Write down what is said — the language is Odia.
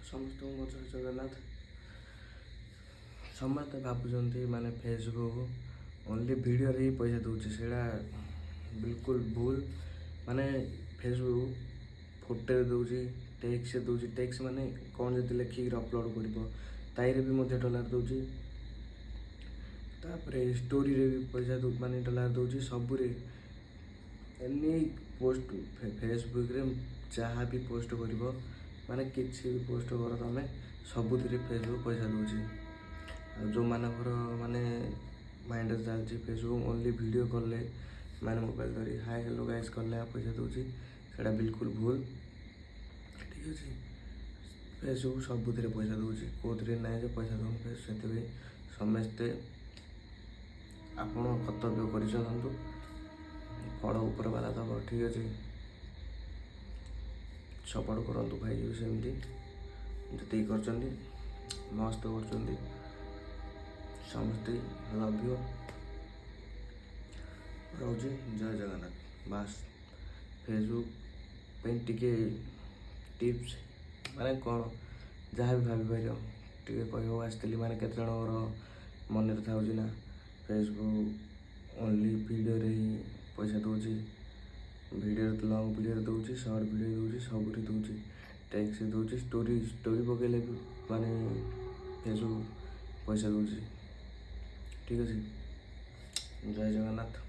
ସମସ୍ତଙ୍କୁ ମୋ ଜୟ ଜଗନ୍ନାଥ। ସମସ୍ତେ ଭାବୁଛନ୍ତି ମାନେ ଫେସବୁକ୍ ଓନ୍ଲି ଭିଡ଼ିଓରେ ହିଁ ପଇସା ଦେଉଛି, ସେଇଟା ବିଲକୁଲ ଭୁଲ। ମାନେ ଫେସବୁକ୍ ଫଟୋରେ ଦେଉଛି, ଟେକ୍ସରେ ଦେଉଛି। ଟେକ୍ସ ମାନେ କ'ଣ ଯଦି ଲେଖିକି ଅପଲୋଡ଼ କରିବ ତାହିଁରେ ବି ମଧ୍ୟ ଡଲାର ଦେଉଛି। ତାପରେ ଷ୍ଟୋରିରେ ବି ପଇସା ମାନେ ଡଲାର ଦେଉଛି। ସବୁରେ ଏନି ପୋଷ୍ଟ ଫେସବୁକ୍ରେ ଯାହା ବି ପୋଷ୍ଟ କରିବ ମାନେ କିଛି ବି ପୋଷ୍ଟ କର ତମେ, ସବୁଥିରେ ଫେସବୁକ୍ ପଇସା ଦେଉଛି। ଆଉ ଯେଉଁମାନଙ୍କର ମାନେ ମାଇଣ୍ଡରେ ଚାଲିଛି ଫେସବୁକ୍ ଓନ୍ଲି ଭିଡ଼ିଓ କଲେ ମାନେ ମୋବାଇଲ ଧରି ହାଇ ହେଲୋ ଗାଇସ୍ କଲେ ପଇସା ଦେଉଛି, ସେଇଟା ବିଲକୁଲ ଭୁଲ। ଠିକ୍ ଅଛି, ଫେସବୁକ୍ ସବୁଥିରେ ପଇସା ଦେଉଛି, କେଉଁଥିରେ ନାହିଁ ଯେ ପଇସା ଦେଉନି। ସେଥିପାଇଁ ସମସ୍ତେ ଆପଣ କର୍ତ୍ତବ୍ୟ କରିଚାଲନ୍ତୁ, ଫଳ ଉପର ବାଲା ଦେବ। ଠିକ୍ ଅଛି, ସପୋର୍ଟ କରନ୍ତୁ ଭାଇ ବି ସେମିତି ଯେତିକି କରିଛନ୍ତି ମସ୍ତ କରୁଛନ୍ତି। ସମସ୍ତେ ଲଭ୍ ୟୁ। ରହୁଛି ଜୟ ଜଗନ୍ନାଥ। ବାସ୍ ଫେସବୁକ୍ ପାଇଁ ଟିକେ ଟିପ୍ସ ମାନେ କ'ଣ ଯାହା ବି ଭାବିପାରିବ ଟିକେ କହିବାକୁ ଆସିଥିଲି। ମାନେ କେତେ ଜଣଙ୍କର ମନରେ ଥାଉଛି ନା ଫେସବୁକ୍ ଓନ୍ଲି ଭିଡ଼ିଓରେ ହିଁ ପଇସା ଦେଉଛି, ଭିଡ଼ିଓରେ ଲଙ୍ଗ୍ ଭିଡ଼ିଓରେ ଦେଉଛି, ସର୍ଟ ଭିଡ଼ିଓ ଦେଉଛି, ସବୁରେ ଦେଉଛି, ଟେକ୍ସରେ ଦେଉଛି, ଷ୍ଟୋରି ପକାଇଲେ ବି ମାନେ ଫେସବୁକ୍ ପଇସା ଦେଉଛି। ଠିକ୍ ଅଛି, ଜୟ ଜଗନ୍ନାଥ।